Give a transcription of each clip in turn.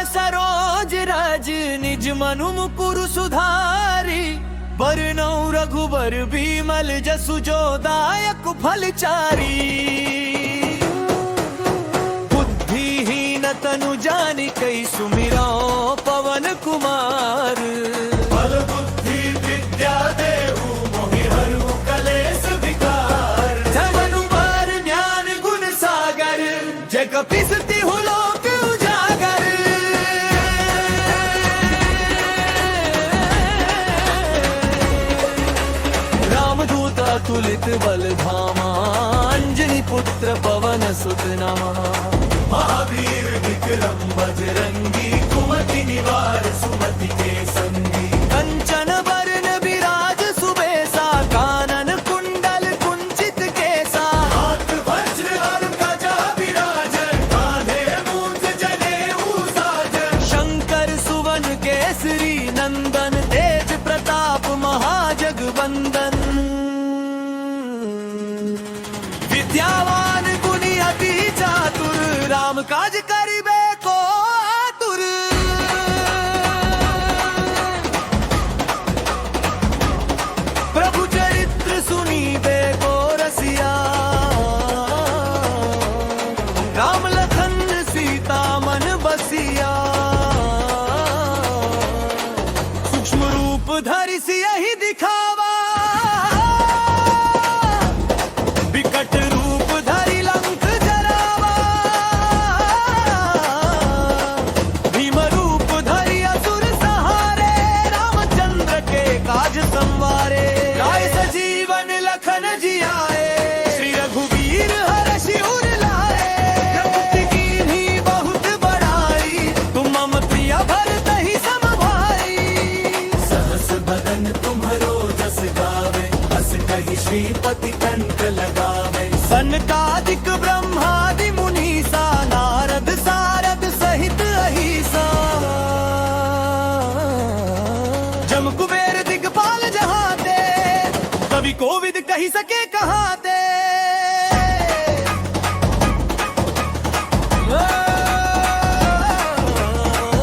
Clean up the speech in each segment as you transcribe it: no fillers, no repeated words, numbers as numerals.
सरोज राज निज मनु मुकुरु सुधारी बरनौ रघुबर बीमल जसु जो दायक फलचारी। बुद्धिहीन तनु जानिकै सुमिरौ पवन कुमार बल बुद्धि विद्या देहु मोहि हरु कलेश विकार। जगनु बार ज्ञान गुण सागर जग पिसति हु लोक उजागर। तुलित बल धामा अंजनी पुत्र पवन सुत नमा। महावीर विक्रम बजरंगी कुमति निवार सुमति के संगी। कंचन बरन विराज सुबेसा कानन कुंडल कुंचित केसा। हाथ वज्र और ध्वजा विराजन कांधे मूंज जनेऊ साजन। शंकर सुवन केसरी नंदन तेज प्रताप महाजगवंदन। विद्यावान गुणी अति चातुर राम काज करिबे को आतुर। प्रभु चरित्र सुनीबे को रसिया। राम लखन सीता मन बसिया। सूक्ष्म रूप धरि सियहि दिखावा। विकट रूप धरि लंक जरावा। भीम रूप धरि असुर सहारे रामचंद्र के काज संवारे। लाए सजीवन लखन जियाए श्री रघुवीर हर्षि उर लाए। प्रकृति कीन्ही बहुत बड़ाई तुम मम प्रिय भरतहि सम भाई। सहस बदन तुम्हरो जस गावे हस कहि श्रीपति कंठ लगावे। सनकादिक ब्रह्मादि मुनीसा नारद सारद सहित अहिसा। जम कुबेर दिगपाल जहाते कवि कोविद कही सके कहाते।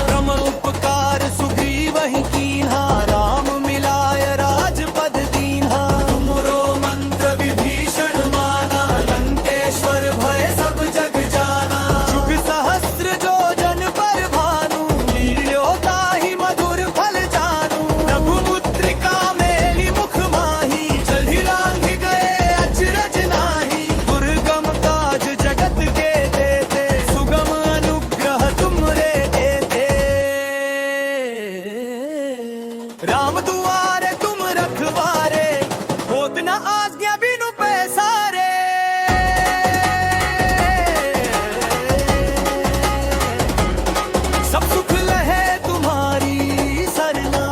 ब्रह्म उपकार सुग्रीवहि कीन्हा राम मिलाय राजपद दीन्हा। तुमरो मंत्र विभीषण माना लंकेश्वर भय सब जग जाना। जुग सहस्त्र जो जन पर भानु लील्यो ताहि मधुर फल जानू। रघुमुद्रिका मेलि मुख माही चलहि लांघि गए अचरज नाही। दुर्गम काज जगत के देते सुगम अनुग्रह तुमरे देते। राम दुआरे तुम रखवारे होत न आज्ञा बिनु पैसारे। सब सुख लहे तुम्हारी सरना।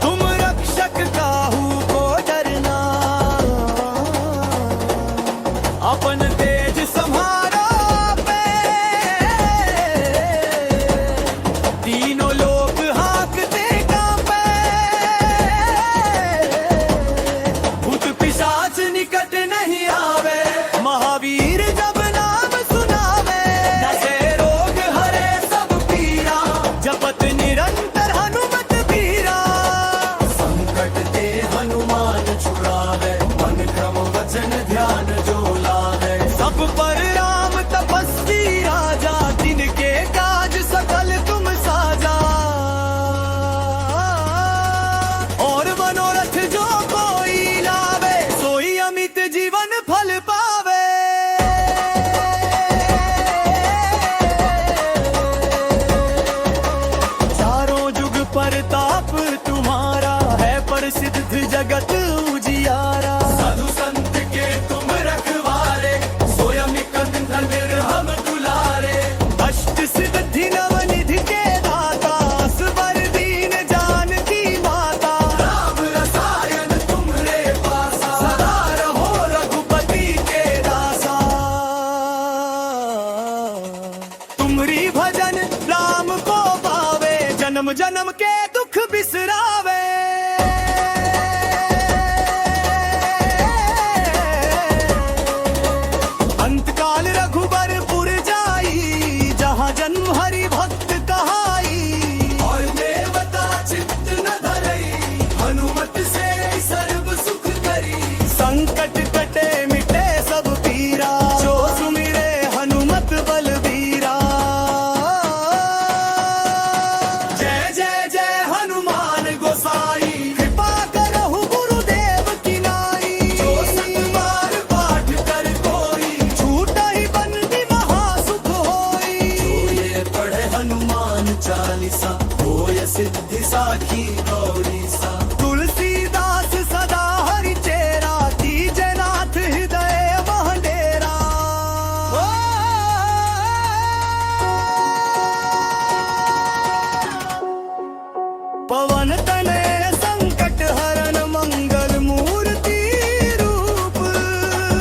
तुम रक्षक काहू को डरना। अपन तेज सम्हारो पे तीनों लोक हांकते कांपे। भूत पिशाच निकट नहीं आवे महावीर जब नाम सुनावे। नसे रोग हरे सब पीरा जपत निरंतर हनुमत बीरा। संकट ते हनुमान छुड़ावे मन क्रम वचन ध्यान जो लावे। सब पर राम तपस्वी राजा जिनके काज सकल तुम साजा। और मनोरथ जो कोई लावे सोई अमित जीवन फल पावे। चारों जुग परताप तुम्हारा है प्रसिद्ध जगत उजियारा। साधु संत के तुम रखवारे स्वयं कंठ निर्हम दुलारे। अष्ट सिद्धि नव जन्म के दुख बिसरावे। अंतकाल रघुबरपुर जाई, जहाँ जन्म हरि भक्त कहाई। और देवता चित्त न धरई, हनुमत से सर्व सुख करी। संकट कटे मिटे सब पीरा, जो सुमिरे हनुमत बलबीरा। जय जय जय हनुमान गोसाई, कृपा करहु गुरुदेव की नाई। जो सतबार पाठ कर कोई, छूटा ही बंदी महासुख होई। जो ये पढ़े हनुमान चालीसा, होय सिद्धि साखी गौरी सा। तुलसीदास सदा हरि चेरा, कीजे नाथ हृदय मह डेरा। पवन तनय संकट हरन, मंगल मूर्ति रूप।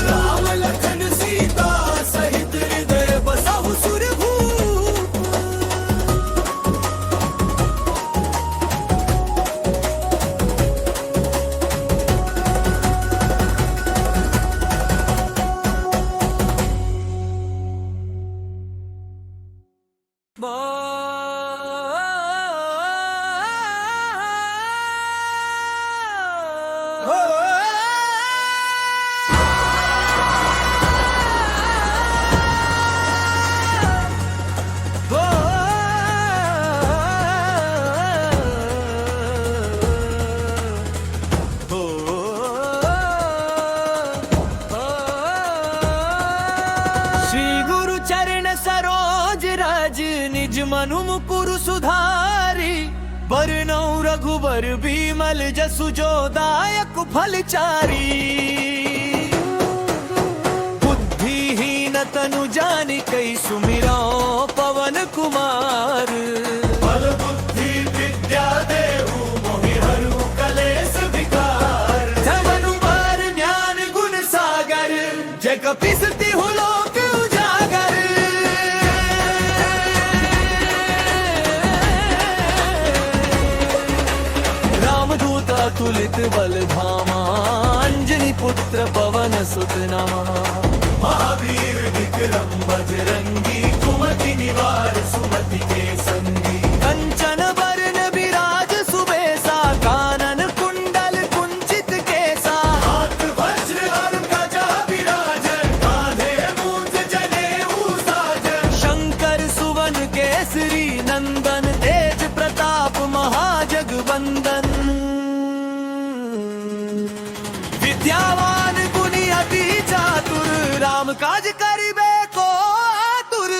राम लखन सीता सहित हृदय बसहु सुरभूप। श्री गुरु चरण सरोज रज, निज मनु मुकुर सुधारी। बरनौ रघुबर बिमल जसु, जो दायक फल चारी। बुद्धिहीन तनु जानिकै, सुमिरौ पवन कुमार। बल बुद्धि विद्या देहु, मोहि हरु कलेस विकार। धमनु मार ज्ञान गुण सागर, जय कपीस तिहु लोक उजागर। रामदूत अतुलित बल धामा, अंजनी पुत्र पवन सुत नामा। महावीर विक्रम बजरंगी, कुमति निवार सुमति के संगी। कंचन बरन विराज सुबेसा, कानन कुंडल कुंचित केसा। हाथ वज्र और ध्वजा विराजन, कांधे मूंज जनेऊ साजन। शंकर सुवन केसरी नंदन, तेज प्रताप महाजगवंदन। विद्यावान गुणी अति चातुर, राम काज करिबे को आतुर।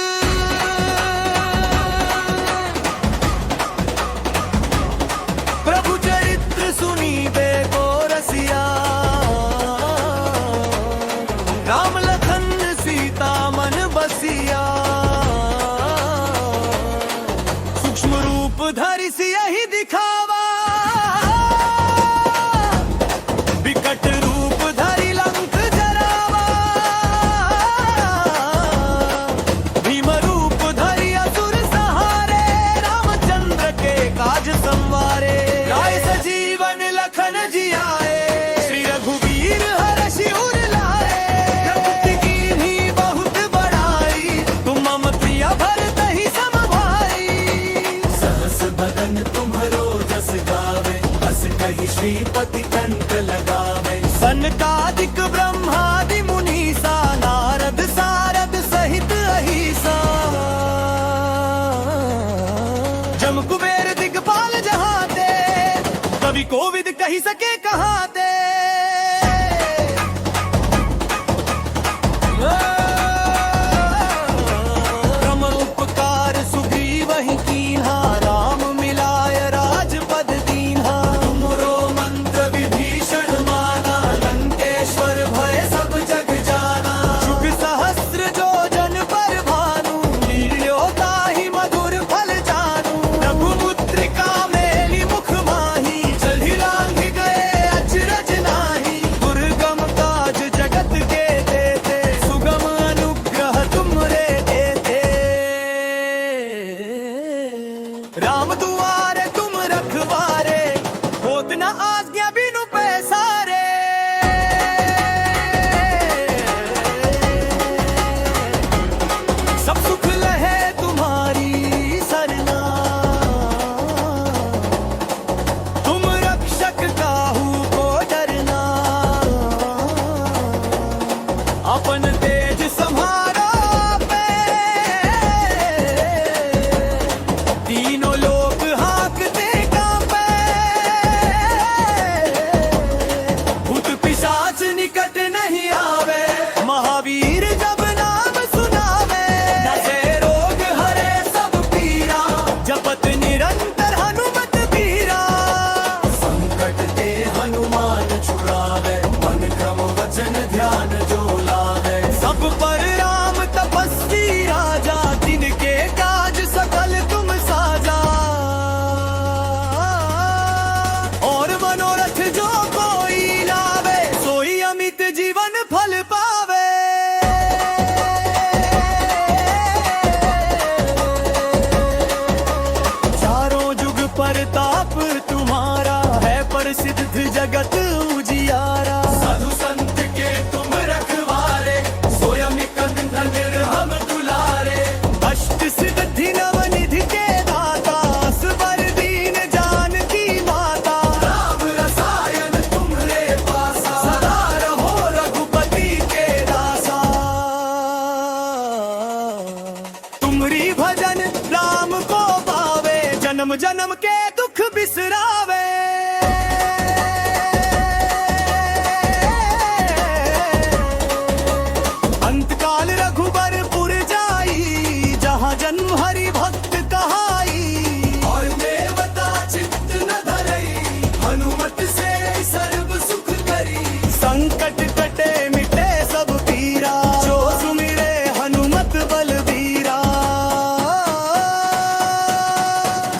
प्रभु चरित्र सुनीबे को रसिया। राम लखन सीता मन बसिया। सूक्ष्म रूप धरि सियहि दिखावा, विकट रूप धरि लंक जरावा। भीम रूप धरि असुर सहारे, रामचंद्र के काज संवारे। गाय सजीवन लखन जियाए, श्री रघुवीर हरषि उर लाए। प्रकृति कीन्ही बहुत बड़ाई, तुम मम प्रिय भरतहि सम भाई। सहस बदन तुम्हरो जस गावे, बस कहि श्रीपति कंठ लगावे। सनकादिक ब्रह्मादि मुनीसा, नारद सारद सहित अहिसा। जम कुबेर दिगपाल जहाते, कवि कोविद कही सके कहाते। ब्रह्म उपकार सुग्रीवहि कीन्हा, राम मिलाय राजपद दीन्हा। तुमरो मंत्र विभीषण माना, लंकेश्वर भय सब जग जाना। जुग सहस्र जो जन पर भानु, लील्यो ताहि मधुर फल जानू। रघुमुद्रिका मेलि मुख माही, चलहि लांघि गए अचरज नाही। दुर्गम काज जगत के देते, सुगम अनुग्रह तुमरे देते। राम दुआरे तीनों लोग हाँकते कांपे, भूत पिशाच निकट नहीं आवे, महावीर जब नाम सुनावे, नसे रोग हरे सब पीरा, जपत निरंतर हनुमत बीरा। संकट ते हनुमान छुड़ावे, मन क्रम वचन ध्यान जो लावे, सब पर राम तपस्वी राजा, जिनके काज सकल तुम साजा। और मनोरथ जो कोई लावे, सोई अमित जीवन फल पावे। चारों जुग परताप तुम्हारा, है प्रसिद्ध जगत उजियारा। साधु संत के तुम रखवारे, स्वयं कंधन हम दुलारे। अष्ट सिद्धि नवनिधि के दाता, असबर दीन जानकी माता। राम रसायन तुम्हारे पासा, सदा रहो रघुपति के दासा। तुम्हारी भजन राम को पावे, जन्म जन्म के दुख बिसरावे। अंतकाल रघुबरपुर जाई, जहाँ जन्म हरि भक्त कहाई। और देवता चित्त न धरई, हनुमत से सर्व सुख करी। संकट कटे मिटे सब पीरा, जो सुमिरे हनुमत बलबीरा।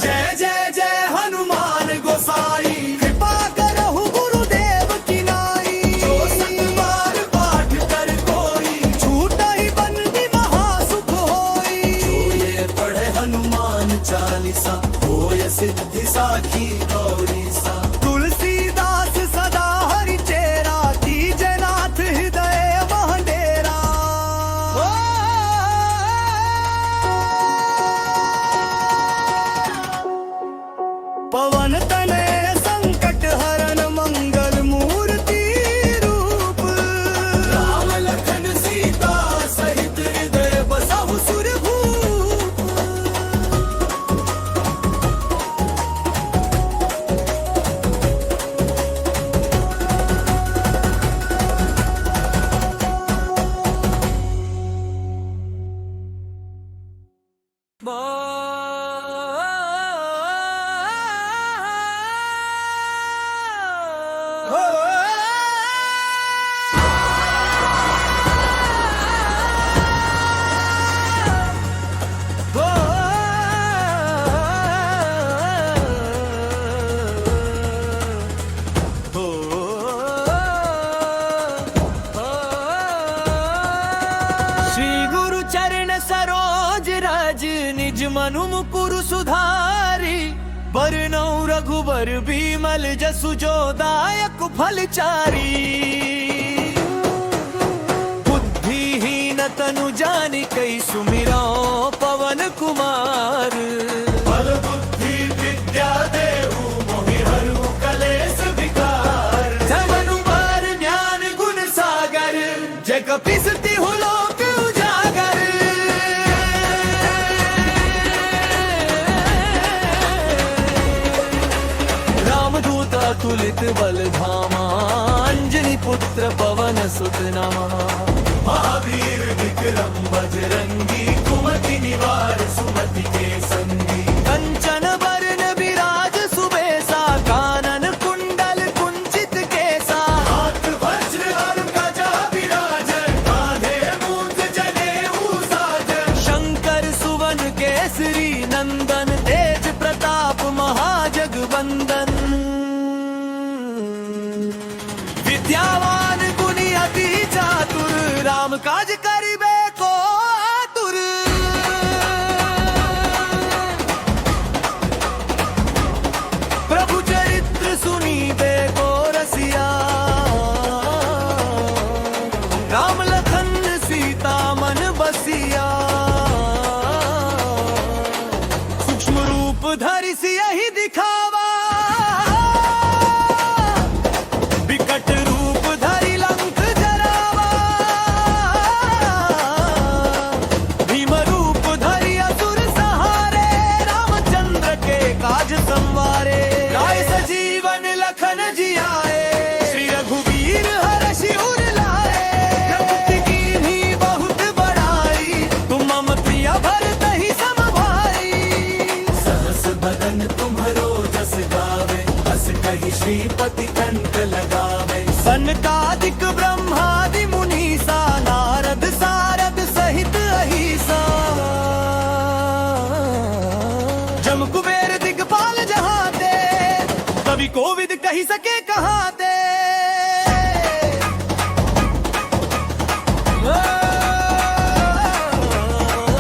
जय जय जय हनुमान गोसाई, कृपा करहु गुरुदेव की नाई। जो सत बार पाठ कर कोई, छूटहि बंदी महासुख होई। जो ये पढ़े हनुमान चालीसा, होय सिद्धि साखी गौरी सा। तुलसीदास सदा हरि चेरा, कीजे नाथ हृदय वह डेरा। पवन तनय संकट हरन, मंगल मूर्ति रूप। राम लखन सीता सहित हृदय बसहु सुरभूप। श्री गुरु चरण सरोज रज, निज मनु मुकुरु सुधारी। बरनौ रघुबर बिमल जसु, जो दायक फल चारी। बुद्धिहीन तनु जानिकै, सुमिरौ पवन कुमार। बल बुद्धि विद्या देहु, मोहि हरहु कलेश विकार। धमनु मार ज्ञान गुण सागर, जय कपीस तिहु लोक उजागर। रामदूत अतुलित बल धामा, अंजनी पुत्र पवन सुत नामा। महावीर विक्रम बजरंगी, कुमति निवार सुमति के संगी। कंचन बरन विराज सुबेसा, कानन कुंडल कुंचित केसा। हाथ वज्र और ध्वजा विराजन, कांधे मूंज जनेऊ साजन। शंकर सुवन केसरी नंदन, तेज प्रताप महाजगवंदन। विद्यावान गुणी अति चातुर, राम काज करिबे को आतुर। प्रभु चरित्र सुनीबे को रसिया, राम लखन सीता मन बसिया। सूक्ष्म रूप धरि सियहि दिखावा, विकट रूप धरि लंक जरावा। भीम रूप धरि असुर सहारे, रामचंद्र काज संवारे। राय सजीवन लखन जियाए, श्री रघुवीर हर्षि उर लाए। प्रकृति कीन्ही बहुत बड़ाई, तुम मम प्रिय भरत ही सम भाई। सहस बदन तुम्हरो जस गावे, बस कहि श्रीपति कंठ लगावे। सनकादिक ब्रह्मादि मुनीसा, नारद सारद सहित अहिसा। जम कुबेर दिगपाल जहाते, कवि कोविद कही सके कहाते।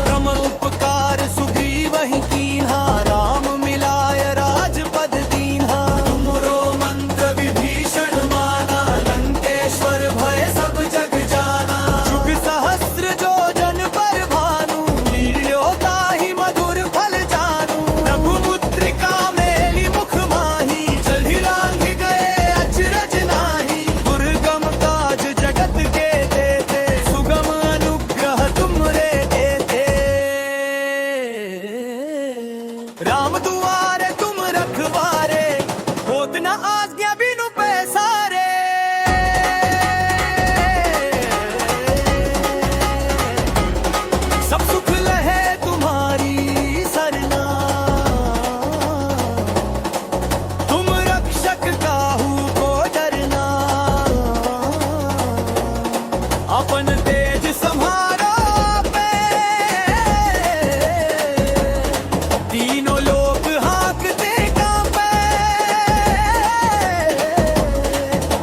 ब्रह्म उपकार सुग्रीवहि कीन्हा, राम मिलाय राजपद दीन्हा। तुमरो मंत्र विभीषण माना, लंकेश्वर भय सब जग जाना। जुग सहस्र जो जन पर भानु, लील्यो ताहि मधुर फल जानू। रघुमुद्रिका मेली मुख माही, चलहि लांघि गए अचरज नाहि। दुर्गम काज जगत के देते, सुगम अनुग्रह तुमरे देते। राम दुआरे तुम रखवारे, होत न आज्ञा बिनु पैसारे। सब सुख लहे तुम्हारी सरना, तुम रक्षक काहू को डरना। अपन तेज सम्हारो पे, तीनों लोक हाँकते कांपे।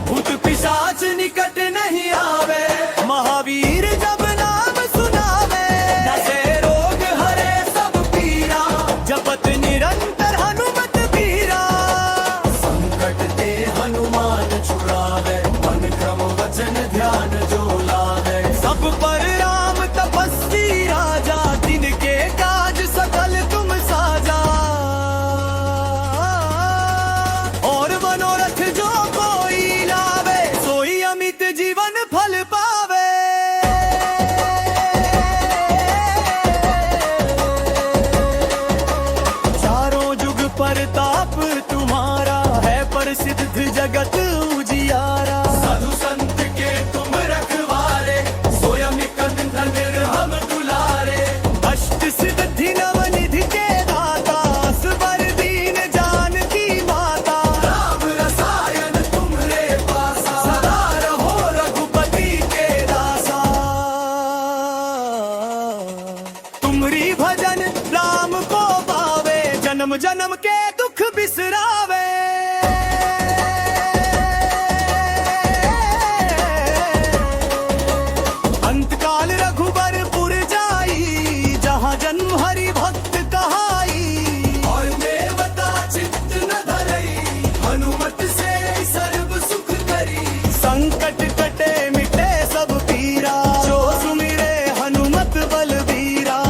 भूत पिशाच निकट नहीं आवे, महावीर जब नाम सुनावे। नसे रोग हरे सब पीरा, जपत निरंतर हनुमत बीरा। संकट ते हनुमान छुड़ावे, मन क्रम वचन ध्यान जो लावे। सब पर राम तपस्वी राजा, जिनके काज सकल तुम साजा। और मनोरथ जो कोई लावे, सोई अमित जीवन फल पावे। चारों जुग परताप तुम्हारा, है प्रसिद्ध जगत उजियारा। साधु संत के तुम रखवारे, स्वयं कंधन हम दुलारे। अष्ट सिद्धि नव निधि के दाता, असवर दीन जानकी माता। राम रसायन तुम्हरे पासा, सदा रहो रघुपति के दासा। तुम्हरी भजन राम को पावे, जन्म जन्म के दुख बिसरावे। अंतकाल रघुबरपुर जाई, जहाँ जन्म हरि भक्त कहाई। और देवता चित्त न धरई, हनुमत से सर्व सुख करी। संकट कटे मिटे सब पीरा, जो सुमिरे हनुमत बलबीरा।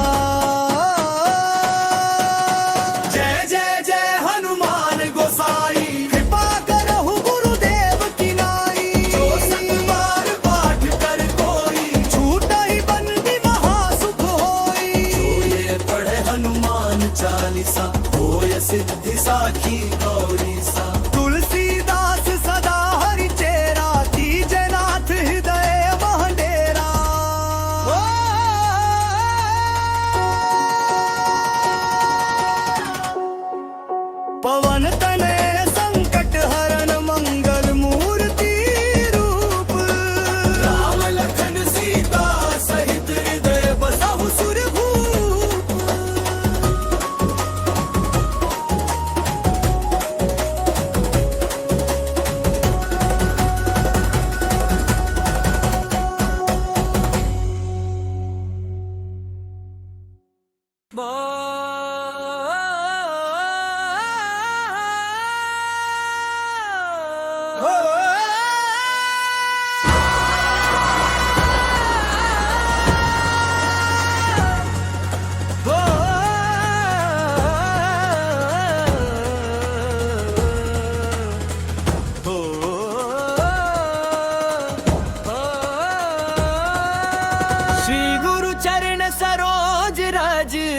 जय जय जय हनुमान गोसाई, कृपा करहु गुरुदेव की नाई। जो सत बार पाठ कर कोई, छूटहि बंदी महासुख होई। जो ये पढ़े हनुमान चालीसा, होय सिद्धि साखी गौरी सा। तुलसीदास सदा हरि चेरा, कीजे नाथ हृदय मह डेरा। पवन तनय संकट हरन, मंगल मूर्ति रूप। राम लखन सीता सहित, हृदय बसहु सुरभूप।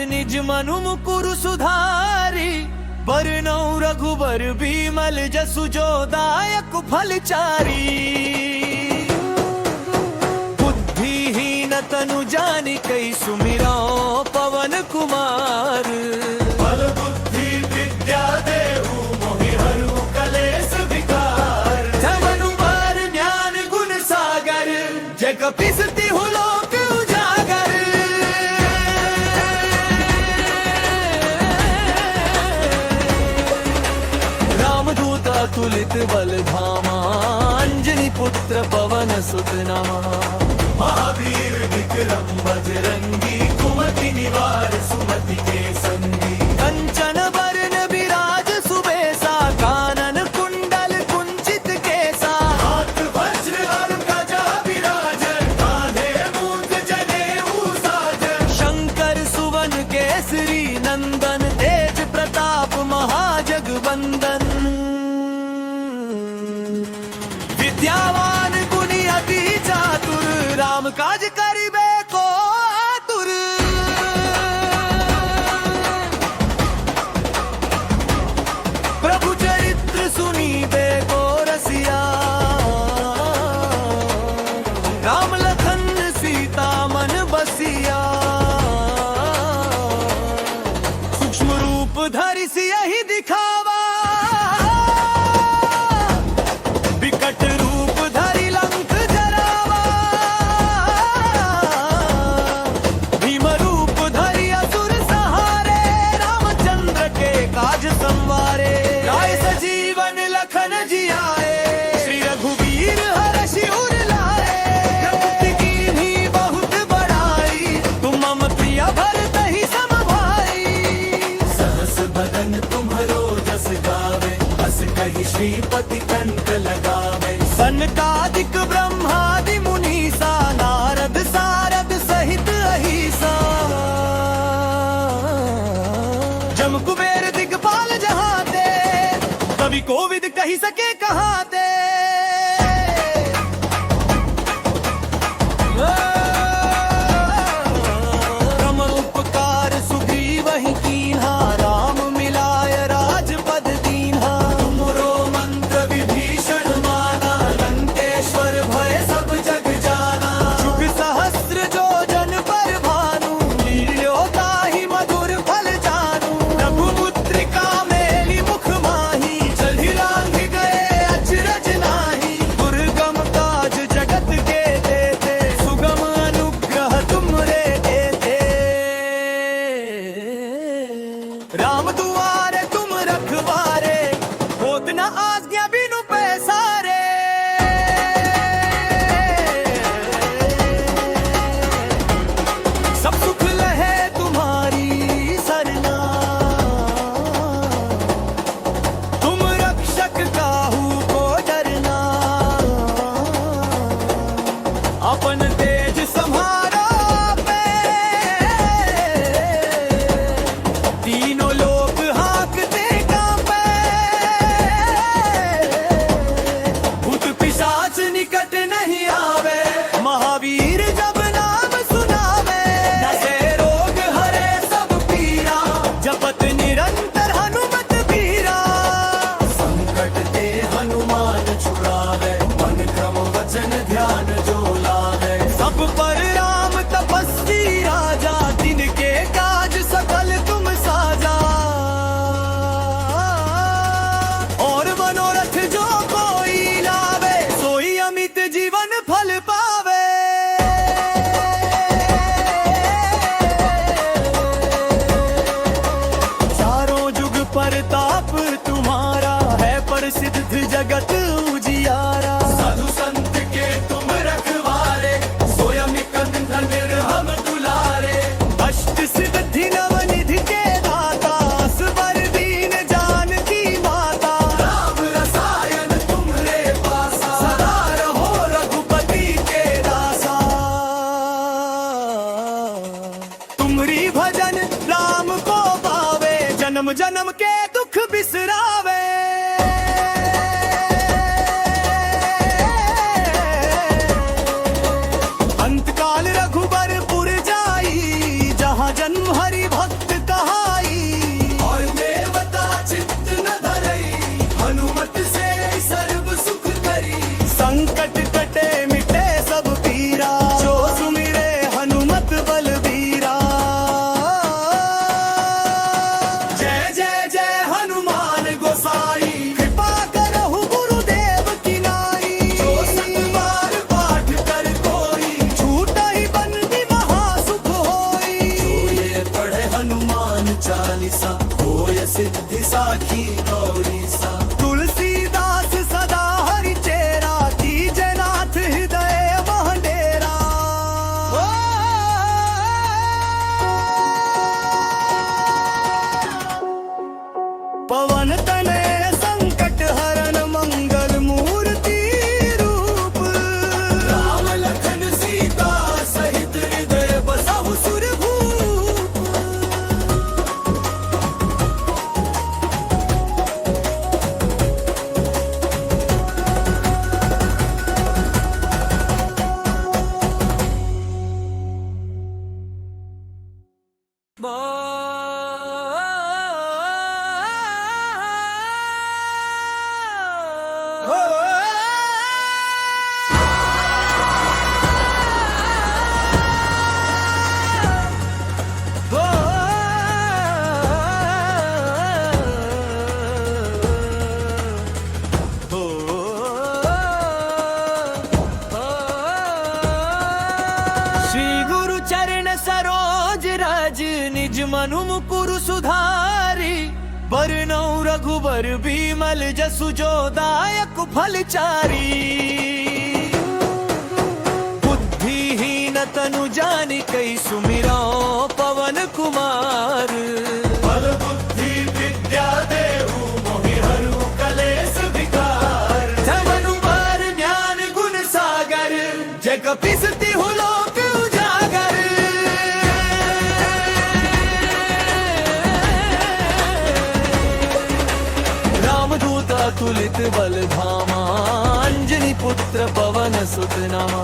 निज मनु मुकुरु सुधारी, वरन रघुबर भीमल जसु जो दायक फलचारी। बुद्धिहीन तनु जानि कई सुमिरो पवन कुमार। बल बुद्धि विद्या देहु मोहि हरु कलेस विकार। धमनु पार ज्ञान गुण सागर जय कपीस तिहु लोक उजागर। रामदूत अतुलित बल धामा अंजनी पुत्र पवन सुत नामा। महावीर विक्रम बजरंगी कुमति निवार सुमति के संगी। कंचन बरन विराज सुबेसा कानन कुंडल कुंचित केसा। हाथ वज्र और ध्वजा विराज कांधे मूंज जनेऊ साज। शंकर सुवन केसरी नंदन तेज प्रताप महाजगवंदन। विद्यावान गुणी अति चातुर राम काज करिबे को आतुर। प्रभु चरित्र सुनीबे को रसिया। राम लखन सीता मन बसिया। सूक्ष्म रूप धरि सियहि दिखावा। विकट रूप धरि लंक जरावा। भीम रूप धरि असुर सहारे। रामचंद्र के काज संवारे। लाए सजीवन लखन जियाए। श्री रघुवीर हरषि उर लाए। रघुपति कीन्ही बहुत बड़ाई। तुम मम प्रिय भरतहि सम भाई। सहस बदन तुम्हरो जस गावे। बस कहि श्रीपति कंठ लगावे। सनकादिक ब्रह्मादि मुनीसा नारद सारद सहित अहिसा। जम कुबेर दिगपाल जहाते कवि कोविद कही सके कहाते। ब्रह्म उपकार सुग्रीवहि कीन्हा। राम मिलाय राजपद दीन्हा। तुमरो मंत्र विभीषण माना। लंकेश्वर भय सब जग जाना। जुग सहस्त्र जो जन पर भानु। लील्यो ताहि मधुर फल जानू। रघुपुत्रिका मेली मुख माही। चलहि लांघि गए अचरज नाही। दुर्गम काज जगत के देते। सुगम अनुग्रह तुमरे देते। राम दुआरे तुम रखवारे। होत न आज्ञा बिनु पैसारे। सब सुख लहे तुम्हारी सरना। तुम रक्षक काहू को डरना। अपन तेज सम्हारो पे। तीनों लोक हांकते कांपे। भूत पिशाच निकट नहीं आवे। महावीर जब नाम सुनावे। नसे रोग हरे सब पीरा। जपत निरंतर हनुमत बीरा। संकट ते हनुमान छुड़ावे। मन क्रम वचन ध्यान जो लावे। सब पर राम तपस्वी राजा। जिनके काज सकल तुम साजा। और मनोरथ जो कोई लावे। सोई अमित जीवन फल पावे। चारों जुग परताप तुम्हारा। है प्रसिद्ध जगत उजियारा। साधु संत के तुम रखवारे। स्वयं कंधन निर्हम दुलारे। अष्ट सिद्धि नव निधि के दाता। असवर दीन जानकी माता। राम रसायन तुम्हरे पासा। सदा रहो रघुपति के दासा। तुम्हरी भजन राम को पावे। जन्म जन्म के दुख बिसरावे। अंतकाल रघुबरपुर जाई। जहाँ जन्म हरि भक्त कहाई। और देवता चित्त न धरे। सिद्धि साखी गौरी सा तुलसीदास सदा हरि चेरा कीजे नाथ हृदय महडेरा पवन तनय संकट हरण मंगल मूर्ति रूप राम लखन सीता सहित हृदय बसाहु सुरभूप सरोज रज निज मनु मुकुरु सुधारी बरनौ रघुबर बीमल जसु जो दायक फलचारी बुद्धिहीन तनु जानिकै सुमिरौ पवन कुमार बल बुद्धि विद्या देहु मोहि हरु कलेश विकार धमनु बार ज्ञान गुण सागर जय कपीस तिहु लोक तुलित बल धामा अंजनी पुत्र पवन सुत नामा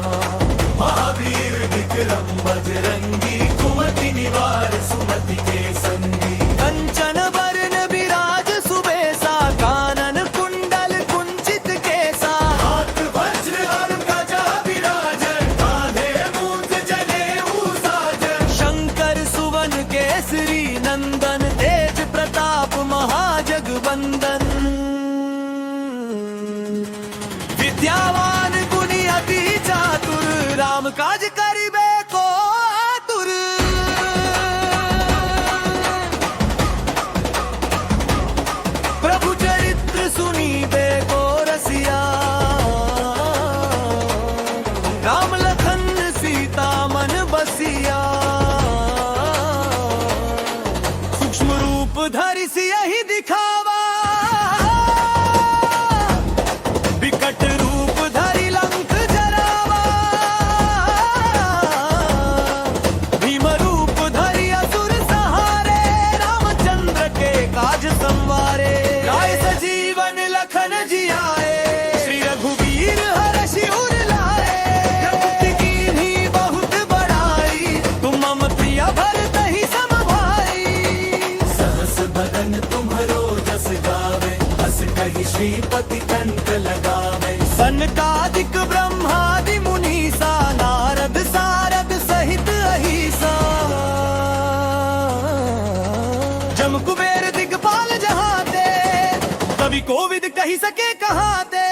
महावीर विक्रम बजरंगी कुमति निवार सुमति के संगी कंचन बरन विराज सुबेसा कानन कुंडल कुंचित केसा हाथ वज्र और गजा विराज कांधे मूंज जनेऊ साजन शंकर सुवन केसरी नंदन तेज प्रताप महाजगवंदन विद्यावान गुणी अति चातुर राम काज करिबे को आतुर प्रभु चरित्र सुनीबे को रसिया राम लखन सीता मन बसिया सूक्ष्म रूप धरि सियहि दिखावा विकट रूप धरि लंक जरावा भीम रूप धरि असुर सहारे रामचंद्र के काज संवारे गाय सजीवन लखन जियाए श्री रघुवीर हरषि उर लाए प्रभु कीन्ही बहुत बड़ाई तुम मम प्रिय भरत ही सम भाई सहस बदन तुम्हरो जस गावे हस कहि श्रीपति कंठ लगावे सनकादिक ब्रह्मादि मुनीसा नारद सारद सहित अहिसा जम कुबेर दिगपाल जहाते कवि कोविद कही सके कहाते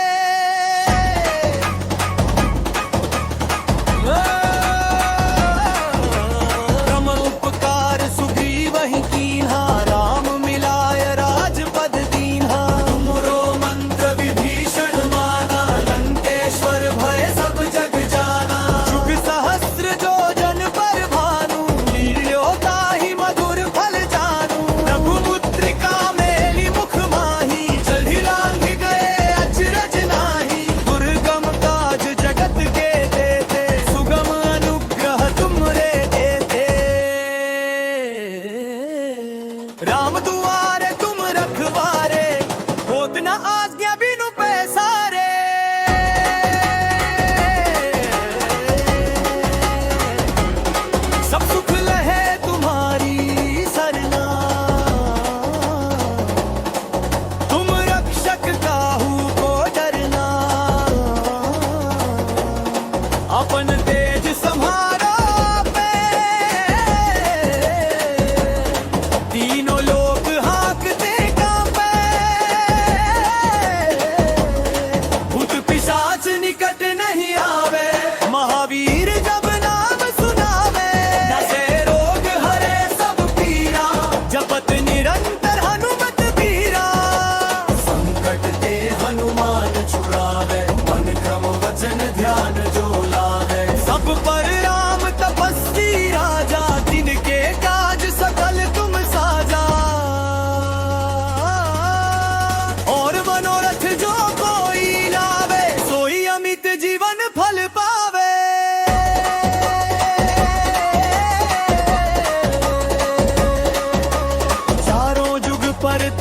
ब्रह्म उपकार सुग्रीव ही कीन्हा राम मिलाय राजपद दीन्हा तुमरो मंत्र विभीषण माना लंकेश्वर भय सब जग जाना जुग सहस्र जो जन पर भानु लील्यो ताहि मधुर फल जानू प्रभु मुद्रिका मेली मुख माही चढ़ी लांघ गए अचरज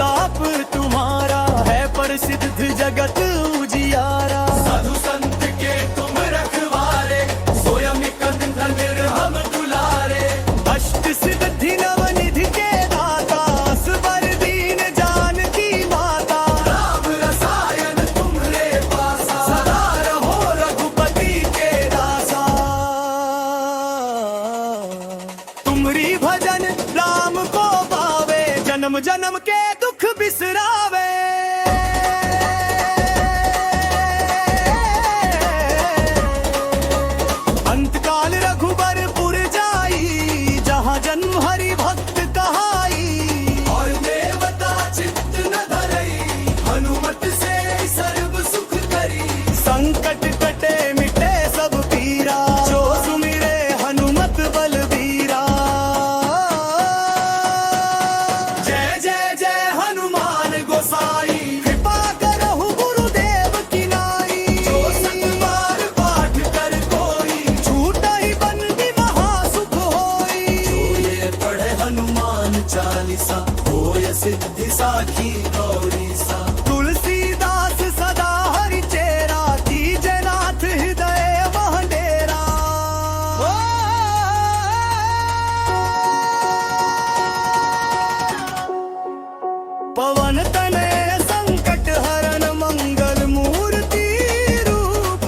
प्रताप तुम्हारा है, प्रसिद्ध जगत उजियारा। साधु संत के तुम रखवारे, स्वयं कंधन हम दुलारे। अष्ट सिद्धि नवनिधि के दाता, असवर दीन जानकी माता। राम रसायन तुम्हारे पासा, सदा रहो रघुपति के दासा। तुम्हारी भजन राम को पावे, जन्म जन्म के दुख बिसरावे। अंतकाल रघुबरपुर जाई, जहाँ जन्म हरि भक्त कहाई। और देवता चित्त न धरई, हनुमत से सर्व सुख करी। संकट कटे मिटे सब पीरा, जो सुमिरे हनुमत बलबीरा। जय जय जय हनुमान गोसाई, कृपा करहु गुरुदेव की नाई। जो सत बार पाठ कर कोई, छूटहि बंदी महासुख होई। जो ये पढ़े हनुमान चालीसा, होय सिद्धि साखी गौरी सा। तुलसीदास सदा हरि चेरा, कीजे नाथ हृदय मह डेरा। पवन तनय संकट हरन, मंगल मूर्ति रूप।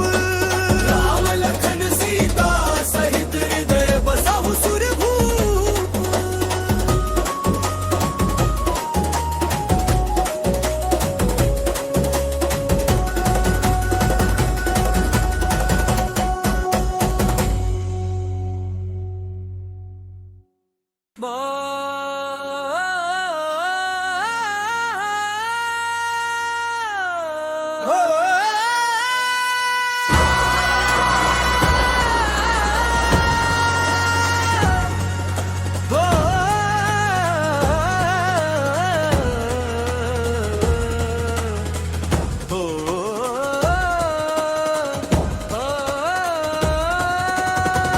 राम लखन सीता सहित, हृदय बसहु सुरभूप।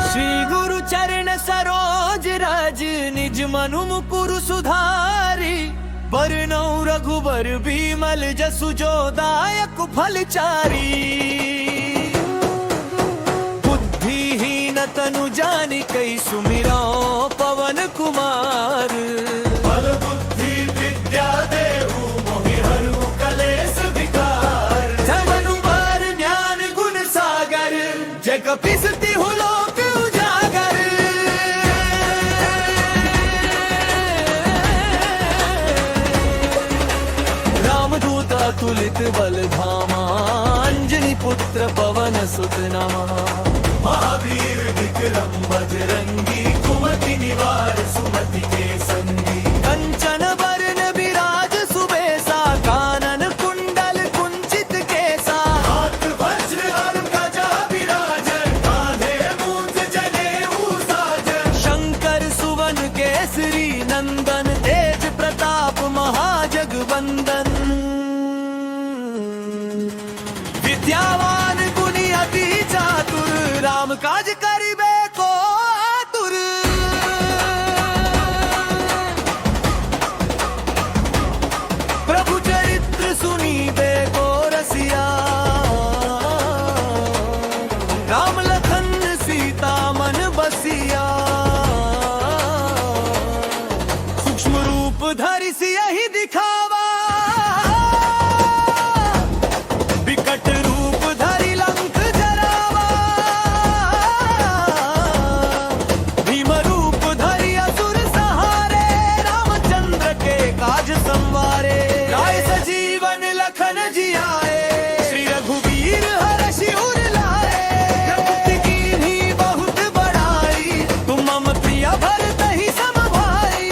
श्री गुरु चरण सरोज रज, निज मनु मुकुर सुधारी। बरनौ रघुबर बिमल जसु, जो दायक फलचारी। बुद्धिहीन तनु जानिकै, सुमिरौ पवन कुमार। बल बुद्धि विद्या देहु, मोहि हरहु कलेश विकार। जगनु बर ज्ञान गुण सागर, जय कपीस तिहु लोक उजागर। रामदूत अतुलित बल धामा, अंजनी पुत्र पवन सुत नामा। महावीर विक्रम बजरंगी, कुमति निवार सुमति के संगी। कंचन बरन विराज सुबेसा, कानन कुंडल कुंचित केसा। हाथ वज्र और ध्वजा विराज, कांधे मूंज जनेऊ साज। शंकर सुवन केसरी नंदन, तेज प्रताप महाजगवंदन। विद्यावान गुणी अति चातुर, राम काज करिबे को आतुर। प्रभु चरित्र सुनीबे को रसिया। राम लखन सीता मन बसिया। सूक्ष्म रूप धरि सियहि दिखावा, विकट रूप धरि लंक जरावा। भीम रूप धरि असुर सहारे, रामचंद्र के काज संवारे। राय सजीवन लखन जियाए, श्री रघुवीर हरषि उर लाए। रघुपति कीन्ही बहुत बड़ाई, तुम मम प्रिय भरतहि सम भाई।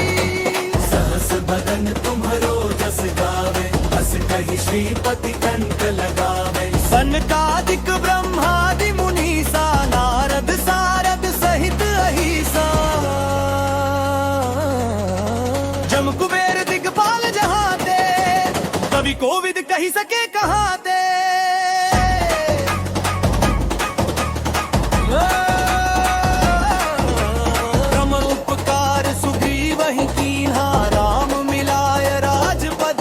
सहस बदन तुम्हरो जस गावे, हस कहि श्रीपति कंठ लगावे। सनकादिक ब्रह्मादि मुनीसा, नारद सारद सहित अहिसा। जम कुबेर दिगपाल जहाते, कवि कोविद कही सके कहाते। क्रम उपकार सुग्रीव ही कीन्हा, राम मिलाय राजपद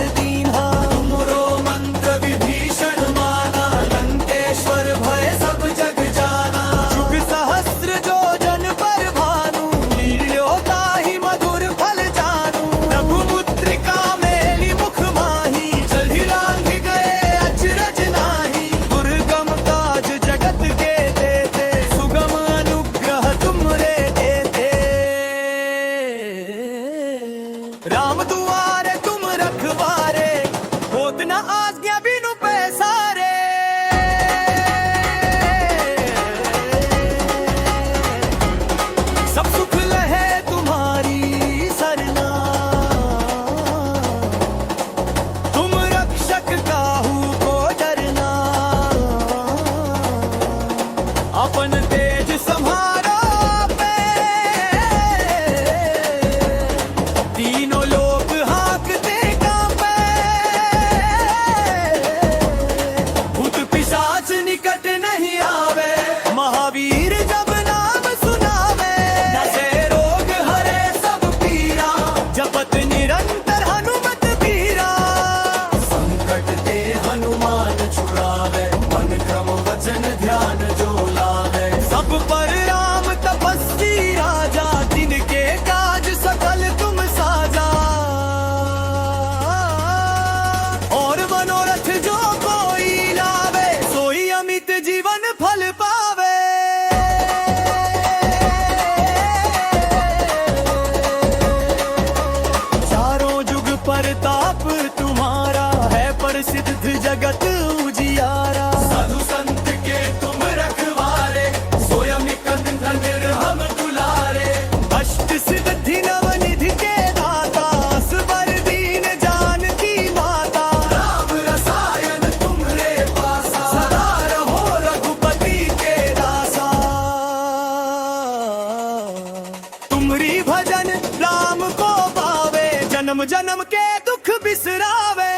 जन्म के दुख बिसरावे।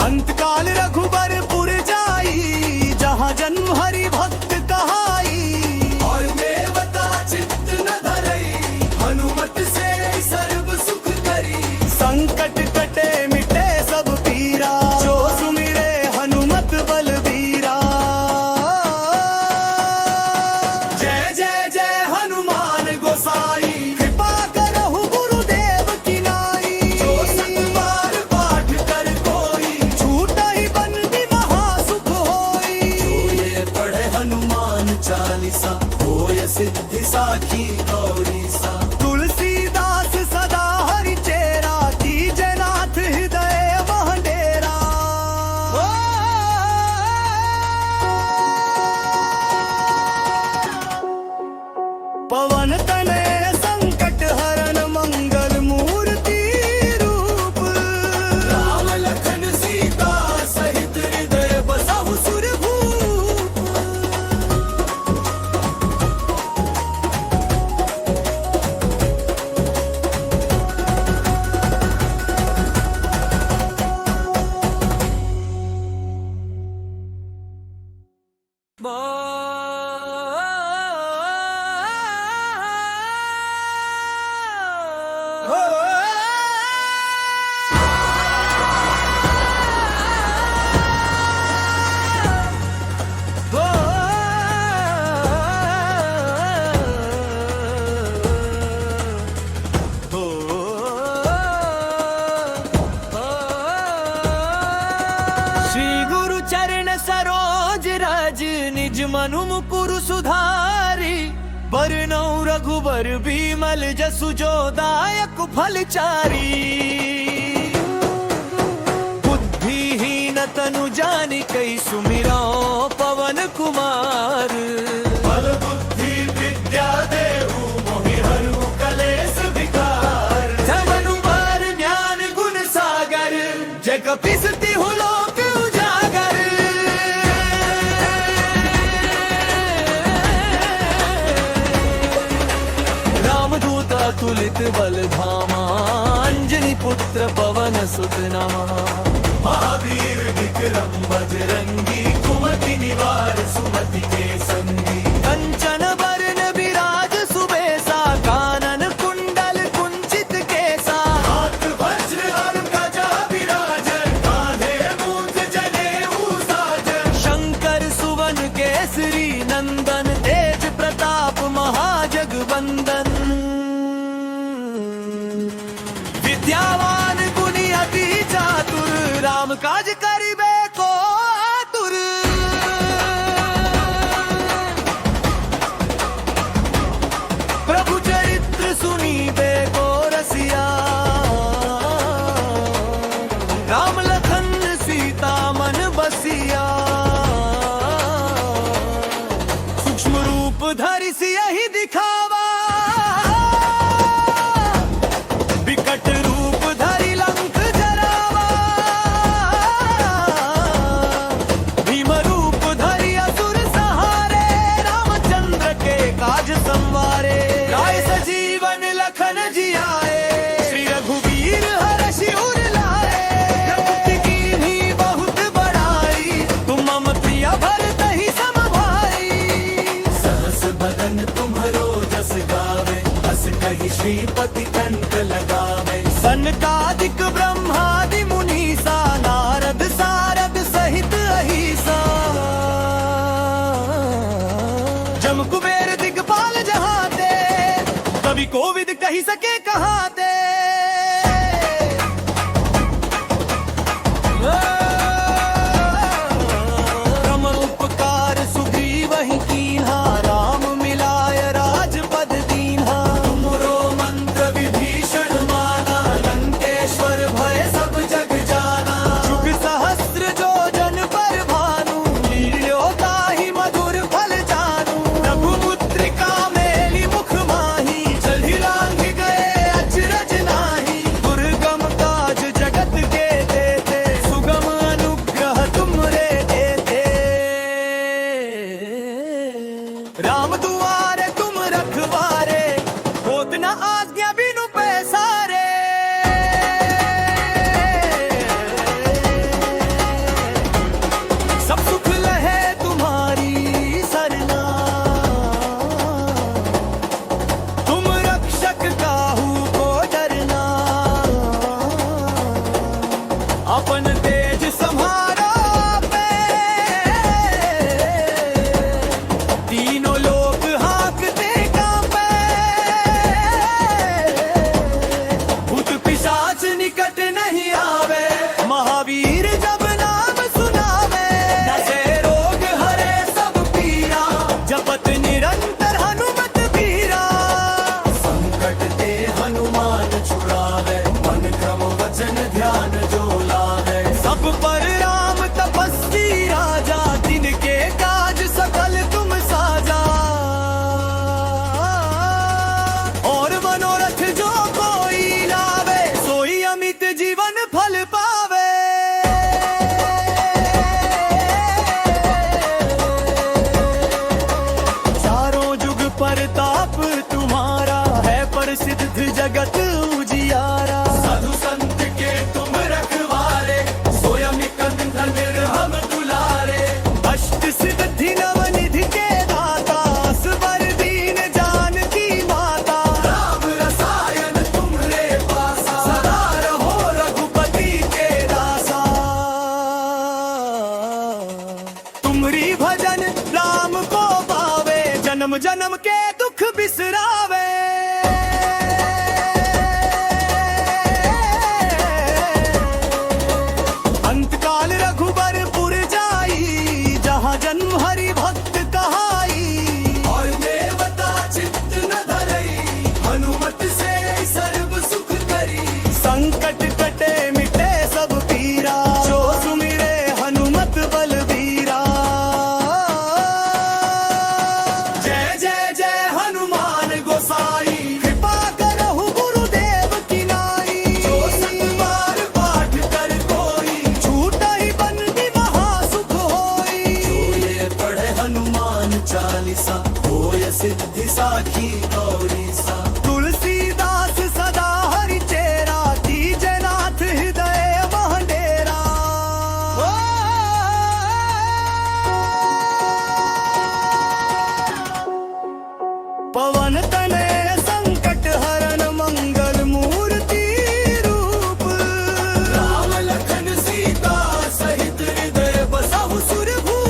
अंतकाल रघुबरपुर जाई, जहाँ जन्म हरि भक्त कहाई। और देवता चित्त न धरई, हनुमत से सर्व सुख करी। संकट कटे मिटे सब पीरा, जो सुमिरे हनुमत बलबीरा। जय जय जय हनुमान गोसाई, कृपा करहु गुरुदेव की नाई। जो सतबार पाठ कर कोई, छूटहि बंदी महासुख होई। जो ये पढ़े हनुमान चालीसा, होय सिद्धि साखी गौरी सा। तुलसीदास सदा हरि चेरा, कीजे नाथ हृदय वह डेरा। पवन तनय संकट हरन, मंगल मूर्ति रूप। राम लखन सीता सहित हृदय बसहु सुरभूप। श्री गुरु चरण सरोज रज, निज मनु मुकुरु सुधारी। बरनौ रघुबर बिमल जसु, जो दायक फल चारी। बुद्धिहीन तनु जानिकै, सुमिरौ पवन कुमार। बल बुद्धि विद्या देहु, मोहि हरु कलेस विकार। धमनु मार ज्ञान गुण सागर, जय कपीस तिहु लोक उजागर। रामदूत अतुलित बल धामा, अंजनी पुत्र पवन सुत नामा। महावीर विक्रम बजरंगी, कुमति निवार सुमति के संगी। कंचन बरन विराज सुबेसा, कानन कुंडल कुंचित केसा। हाथ वज्र और ध्वजा विराजन, कांधे मूंज जनेऊ साजन। शंकर सुवन केसरी नंदन, तेज प्रताप महाजगवंदन। विद्यावान गुणी अति चातुर, राम काज करिबे को आतुर। प्रभु चरित्र सुनीबे को रसिया। राम लखन सीता मन बसिया। सूक्ष्म रूप धरि सियहि दिखावा, विकट रूप धरि लंक जरावा। भीम रूप धरि असुर सहारे, रामचंद्र के काज संवारे। गाय सजीवन लखन जियाए, श्री रघुवीर हरषि उर लाए। रघुपति कीन्ही बहुत बड़ाई, तुम मम प्रिय भरतहि सम भाई। सहस बदन तुम्हरो जस गावे, हस कहि श्रीपति कंठ लगावे। सनकादिक ब्रह्मादि मुनीसा, नारद सारद सहित अहिसा। जम कुबेर दिगपाल जहाते, कवि कोविद कही सके कहाते। रम उपकार सुग्रीवहि कीन्हा, राम मिलाय राजपद दीन्हा। तुमरो मंत्र विभीषण माना, लंकेश्वर भय सब जग जाना। जुग सहस्त्र जो जन पर भानु, लील्यो ताहि मधुर फल जानू। रघुमुद्रिका मेलि मुख माही, चलहि लांघि गए अचरज नाही। दुर्गम काज जगत के देते, सुगम तुम रक्षक काहू को डरना, अपन तेज संहारो पे तीनों लोग हाँकते कांपे, भूत पिशाच निकट नहीं आवे, महावीर जब नाम सुनावे, नसे रोग हरे सब पीरा, जपत निरंतर हनुमत बीरा, संकट ते हनुमान छुड़ावे, मन क्रम वचन ध्यान जो लावे, सब पर राम तपस्वी राजा, जिनके काज सकल तुम साजा, और मनोरथ जो कोई लावे, सोई अमित जीवन फल पावे। चारों जुग परताप तुम्हारा है, प्रसिद्ध जगत उजियारा, साधु संत के तुम रखवारे, स्वयं कंधन हम दुलारे, अष्ट सिद्धि नवनिधि के दाता, असबर दीन जानकी माता, राम रसायन तुम्हारे पासा, सदा रहो रघुपति के दासा, तुम्हारी भजन राम को पावे, जन्म जन्म के दुख बिसरावे। अंतकाल रघुबरपुर जाई, जहाँ जन्म हरि भक्त कहाई, और देवता चित्त न धरई, हनुमत से सर्व सुख करी, संकट कटे मिटे सब पीरा, जो सुमिरे हनुमत बलबीरा। जय जय जय हनुमान गोसाई, कृपा करहु गुरुदेव की नाई, जो सतबार पाठ कर कोई, छूटहि बंदी महासुख होई, जो ये पढ़े हनुमान चालीसा, होय सिद्धि साखी गौरी सा, तुलसीदास सदा हरि चेरा, कीजे नाथ हृदय मह डेरा। पवन तनय संकट हरन मंगल मूर्ति रूप, राम लखन सीता सहित हृदय बसहु सुरभूप।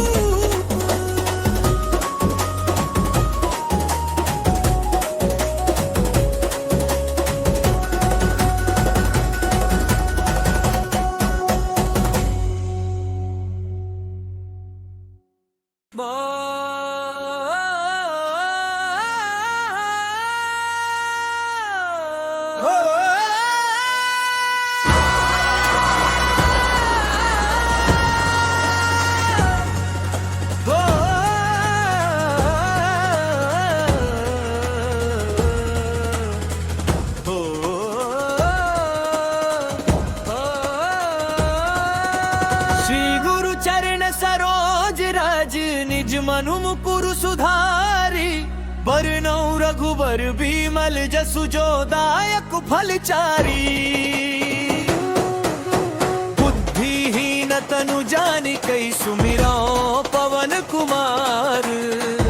श्री गुरु चरण सरोज रज, निज मनु मुकुरु सुधारी, बरनौ रघुबर बिमल जसु जो दायक फल चारी, बुद्धिहीन तनु जानिकै सुमिरौ पवन कुमार,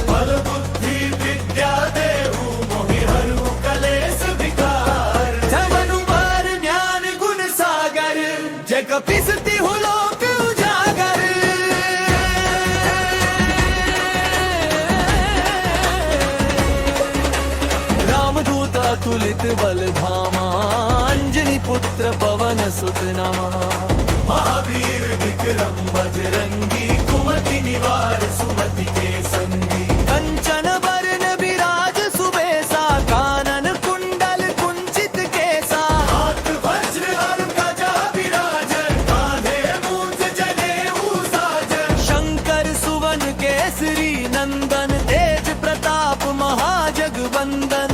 बल बुद्धि विद्या देहु मोहि हरहु कलेश विकार, धमनु बार ज्ञान गुण सागर, जय कपीस तिहु लोक उजागर। रामदूत अतुलित बल धामा, अंजनी पुत्र पवन सुत नामा, महावीर विक्रम बजरंगी, कुमति निवार सुमति के संगी, कंचन बरन विराज सुबेसा, कानन कुंडल कुंचित केसा, हाथ वज्र और ध्वजा विराजन, कांधे मूंज जनेऊ साजन, शंकर सुवन केसरी नंदन, तेज प्रताप महाजगवंदन,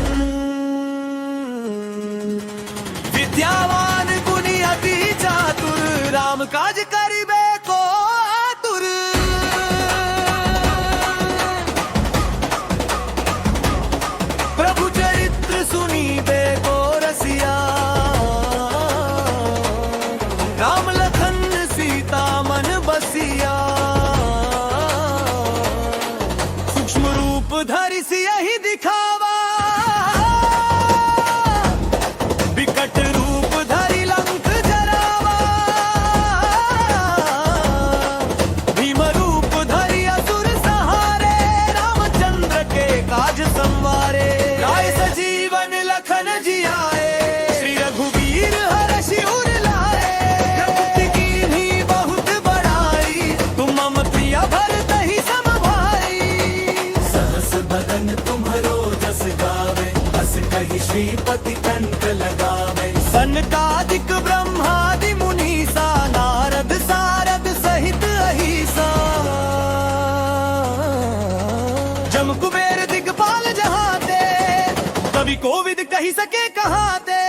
विद्यावान गुणी अति चातुर, राम काज करिबे को आतुर। श्रीपति कंठ लगावे सनकादिक ब्रह्मादि मुनीसा नारद सारद सहित अहिसा जम कुबेर दिगपाल जहाँ ते कवि कोविद कही सके कहाँ ते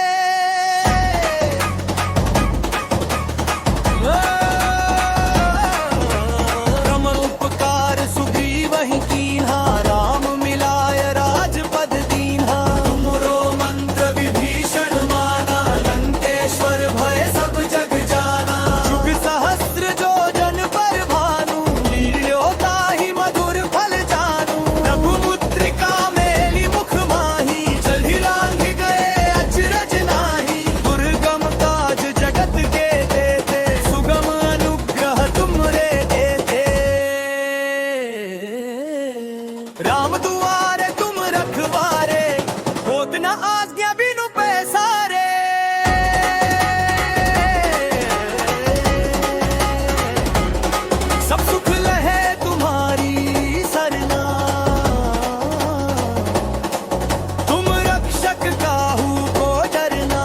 ब्रह्म उपकार सुग्रीव ही कीन्हा राम मिलाय राजपद दीन्हा तुमरो मंत्र विभीषण माना लंकेश्वर भय सब जग जाना जुग सहस्त्र जो जन पर भानु लील्योता ही मधुर फल जानू रघुमुद्रिका मेली मुख माही चलहि लांघ गए अचरज नाही दुर्गम काज जगत के देते सुगम अनुग्रह तुमरे देते राम दुआरे तुम रखवारे होत न आज्ञा बिनु पैसारे सब सुख लहे तुम्हारी सरना तुम रक्षक काहू को डरना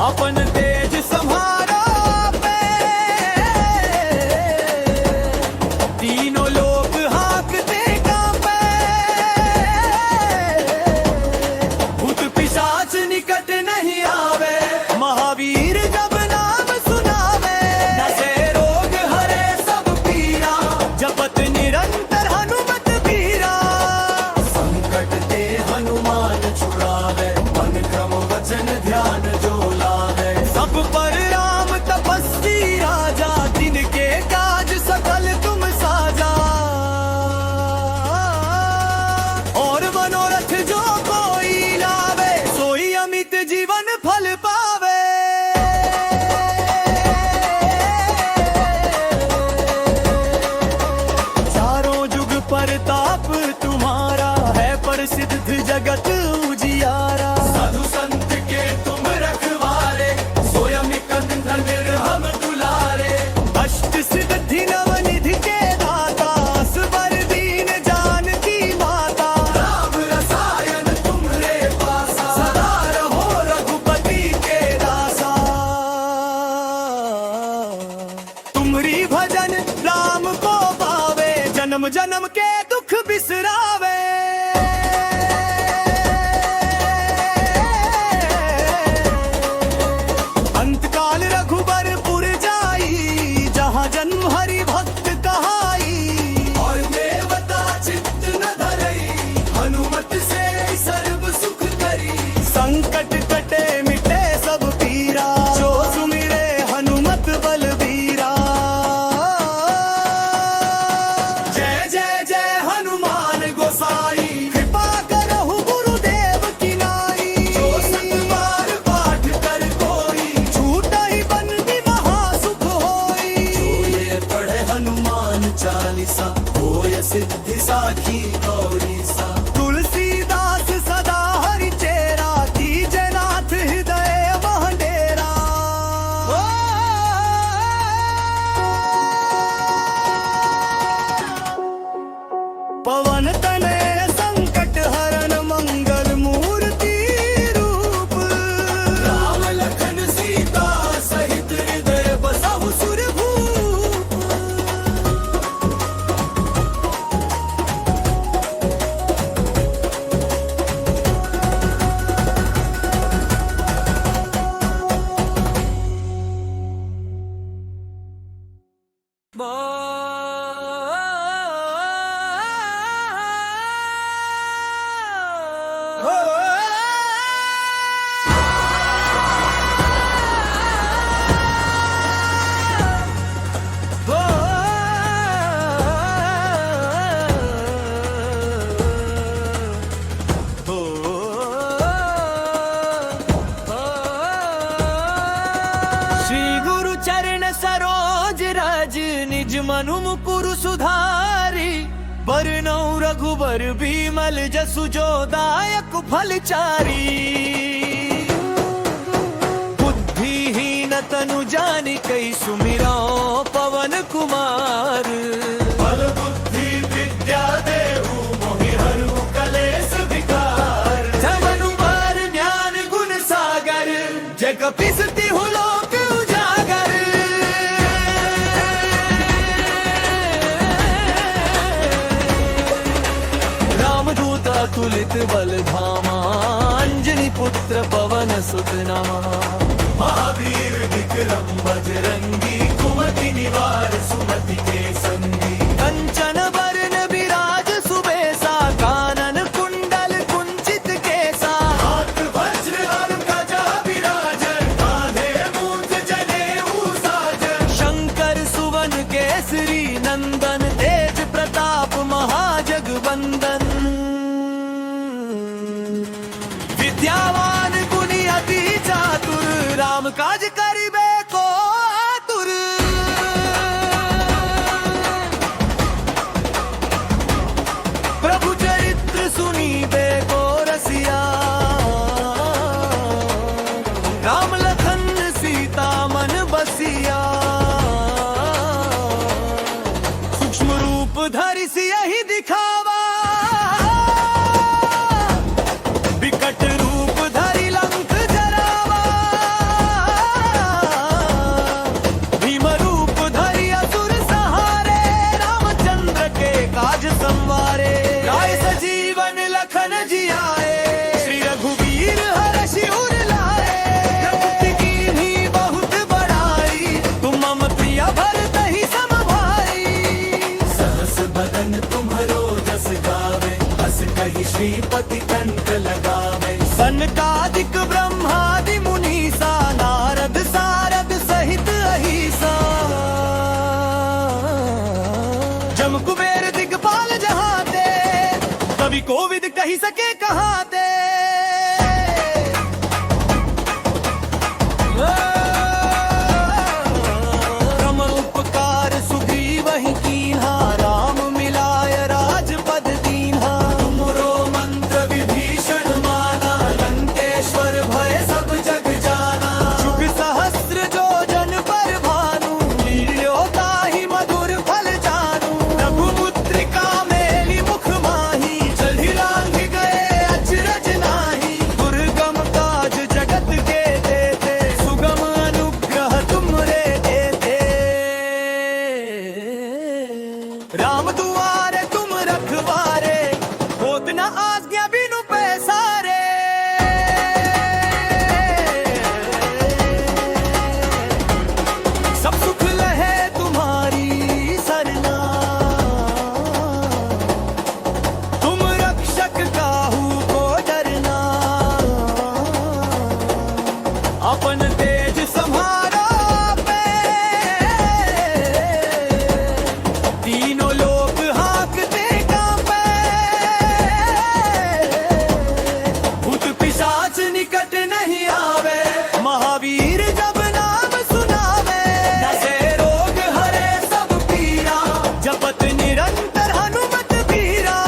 अपन तेज संहारो पे तीनों लोग हाँकते कांपे भूत पिशाच निकट नहीं आवे महावीर जब नाम सुनावे नसे रोग हरे सब पीरा जपत निरंतर हनुमत बीरा संकट ते हनुमान छुड़ावे मन क्रम वचन ध्यान जो लावे सब पर राम तपस्वी राजा जिनके काज सकल तुम साजा और मनोरथ जो कोई लावे सोई अमित जीवन फल पावे चारों जुग परताप तुम्हारा है प्रसिद्ध जगत उजियारा साधु संत के तुम रखवारे स्वयं कंधन हम दुलारे अष्ट सिद्धि नवनिधि के दाता असबर दीन जानकी माता राम रसायन तुम्हारे पासा सदा रहो रघुपति के दासा तुम्हारी भजन राम को पावे जन्म जन्म के दुख बिसरावे अंतकाल रघुबरपुर जाई जहाँ जन्म हरि भक्त कहाई और देवता चित्त न धरई हनुमत से सर्व सुख करी संकट कटे मिटे सब पीरा जो सुमिरे हनुमत बलबीरा जय जय जय हनुमान गोसाई कृपा करहु गुरुदेव की नाई जो सतबार पाठ कर कोई छूटा ही बंदी महासुख होई जो ये पढ़े हनुमान चालीसा होय सिद्धि साखी गौरी सा तुलसीदास सदा हरि चेरा कीजे नाथ हृदय मह डेरा पवन तनय संकट हरन मंगल मूर्ति रूप राम लखन सीता सहित हृदय बसहु सुरभूप निज मनु मुकुर सुधारी बरनौ रघुबर भीमल जसु जो दायक फलचारी बुद्धिहीन तनु जानि कई सुमिरो पवन कुमार बल बुद्धि विद्या देहु मोहि हरु कलेस पिसती हूँ लोक उजागर। रामदूत अतुलित बल धामा, अंजनी पुत्र पवन सुत नमा। महावीर विक्रम बजरंगी, कुमति निवार सुमति के संगी। कंचन वरण विराज सुबेसा, कानन कुंडल कुंचित केसा। हाथ वज्र और ध्वजा विराजन, कांधे मूंज जनेऊ साजन। शंकर सुवन केसरी नंदन, तेज प्रताप महाजगवंदन। विद्यावान गुणी अति चातुर, राम काज करिबे को आतुर। प्रभु चरित्र सुनीबे को रसिया, राम लखन सीता मन बसिया। सूक्ष्म रूप धरि सियहि दिखावा, विकट रूप धरि लंक जरावा। भीम रूप धरि असुर सहारे, रामचंद्र के काज संवारे। लाए सजीवन लखन जियाए, श्री रघुवीर हरषि उर लाए। रघुपति कीन्ही बहुत बड़ाई, तुम मम प्रिय भरतहि सम भाई। सहस बदन तुम्हरो जस गावे, हस कहि श्रीपति कंठ लगावे। सनकादिक ब्रह्मादि मुनीसा, नारद सारद सहित अहिसा। जम कुबेर दिगपाल जहाते, कवि कोविद कही सके कहाते। ब्रह्म उपकार सुग्रीवहि कीन्हा, राम मिलाय राजपद दीन्हा। तुमरो मंत्र विभीषण माना, लंकेश्वर भय सब जग जाना। जुग सहस्र जो जन पर भानु, लील्यो ताहि मधुर फल जानू। रघुपुत्रिका मेली मुख माही, चढ़ि लांघि गए अचरज नाही। दुर्गम काज जगत के देते, सुगम अनुग्रह तुमरे देते। राम दुआरे तुम रखवारे, होत न आज्ञा बिनु पैसारे। सब सुख लहे तुम्हारी सरना, तुम रक्षक काहू को डरना। अपन तेज सम्हारो पे, तीनों लोक हांकते कांपे। भूत पिशाच निकट नहीं आवे, महावीर जब नाम सुनावे। नसे रोग हरे सब पीरा, जपत निरंतर हनुमत बीरा।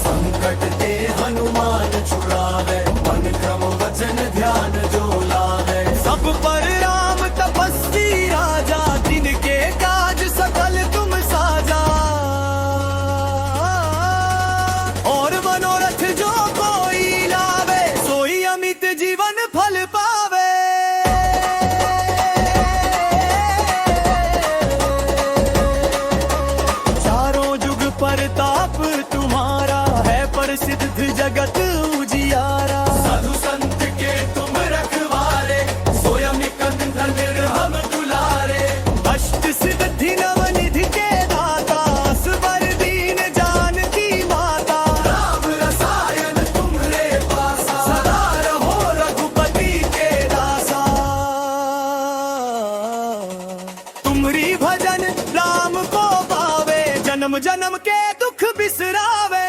संकट ते हनुमान छुड़ावे, मन क्रम वचन ध्यान जो लावे। सब पर राम तपस्वी राजा, जिनके काज सकल तुम साजा। और मनोरथ जो कोई लावे, सोई अमित जीवन फल पावे। चारों जुग परताप तुम्हारा, है प्रसिद्ध जगत उजियारा। साधु संत के तुम रखवारे, स्वयं निकंदन निर्भम दुलारे। अष्ट सिद्धि नव निधि के दाता, असवर दीन जानकी माता। राम रसायन तुम्हरे पासा, सदा रहो रघुपति के दासा। तुम्हरी भजन राम को पावे, जन्म जन्म के दुख बिसरावे।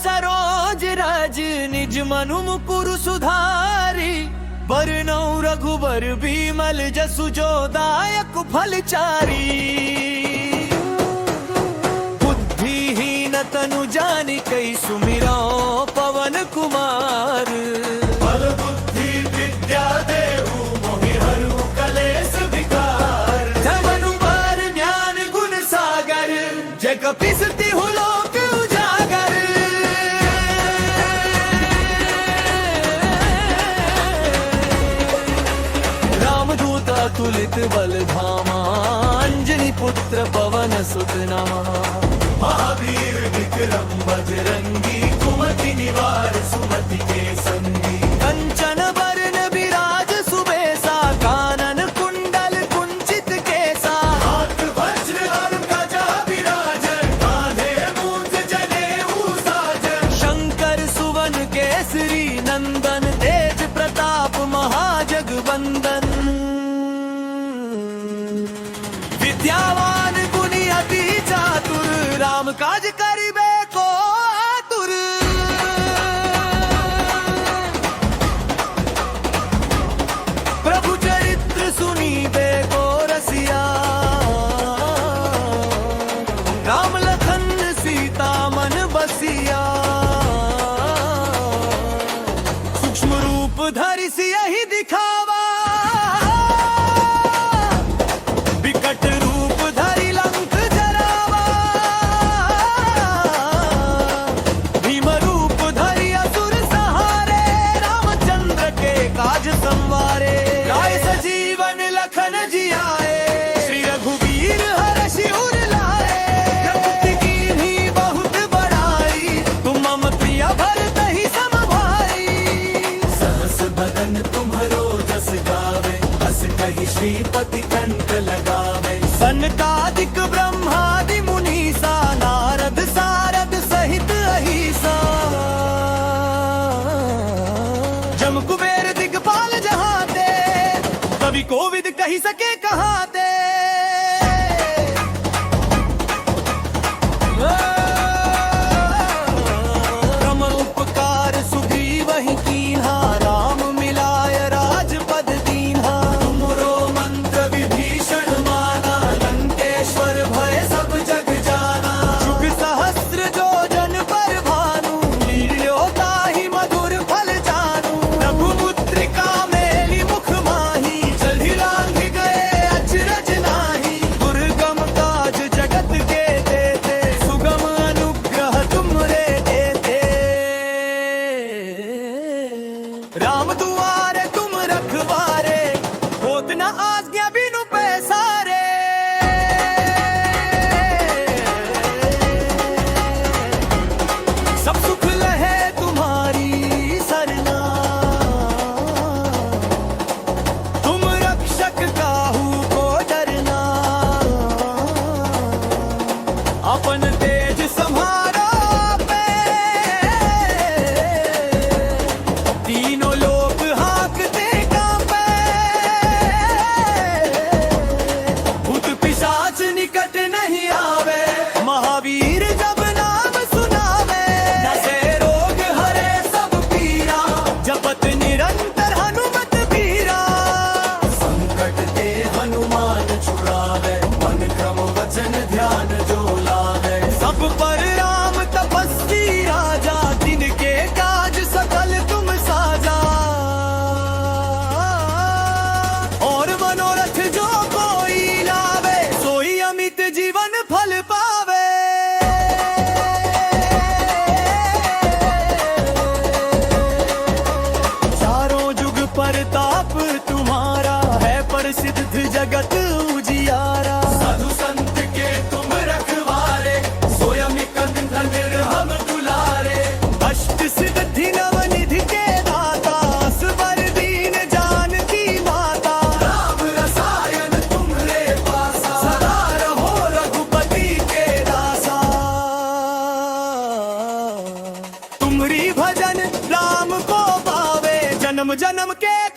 सरोज रज निज मनु मुकुरु सुधारी बरनौ रघुबर बीमल जसु जो दायक फलचारी बुद्धिहीन तनु जानि कई सुमिरो पवन कुमार बल बुद्धि विद्या देहु मोहि हरु कलेस विकार जमनु बार ज्ञान गुण सागर जय कपीस तिहु लोक तुलित बल धामा अंजनी पुत्र पवन सुत नामा महावीर विक्रम बजरंगी कुमति निवार सुमति के संगी कंचन बरन विराज सुबेसा कानन कुंडल कुंचित केसा हाथ वज्र और ध्वजा विराजन कांधे मूंज जनेऊ साजन शंकर सुवन केसरी नंदन तेज प्रताप महाजगवंदन विद्यावान गुणी अति चातुर राम काज करिबे को आतुर प्रभु चरित्र सुनीबे को रसिया राम लखन सीता मन बसिया सूक्ष्म रूप धरि सियहि दिखावा विकट रूप धरि लंक जरावा भीम रूप धरि असुर सहारे रामचंद्र के काज संवारे गाय सजीवन लखन जियाए श्री रघुवीर हर्षि उर लाए प्रभु कीन्ही बहुत बड़ाई तुम मम प्रिय भरत ही सम भाई सहस बदन तुम्हरो जस गावे हस कहि श्रीपति कंठ लगावे सनकादिक ब्रह्मादि मुनीसा नारद सारद सहित अहिसा जम कुबेर दिगपाल जहाते कवि कोविद कही सके कहाते ब्रह्म उपकार सुग्रीव ही कीन्हा राम मिलाय राजपद दीन्हा तुमरो मंत्र विभीषण माना लंकेश्वर भय सब जग जाना जुग सहस्र जो जन पर भानु लील्यो ताहि मधुर फल जानू रघुमुद्रिका मेलि मुख माही चलहि लांघि गए अचरज जन्म जन्म के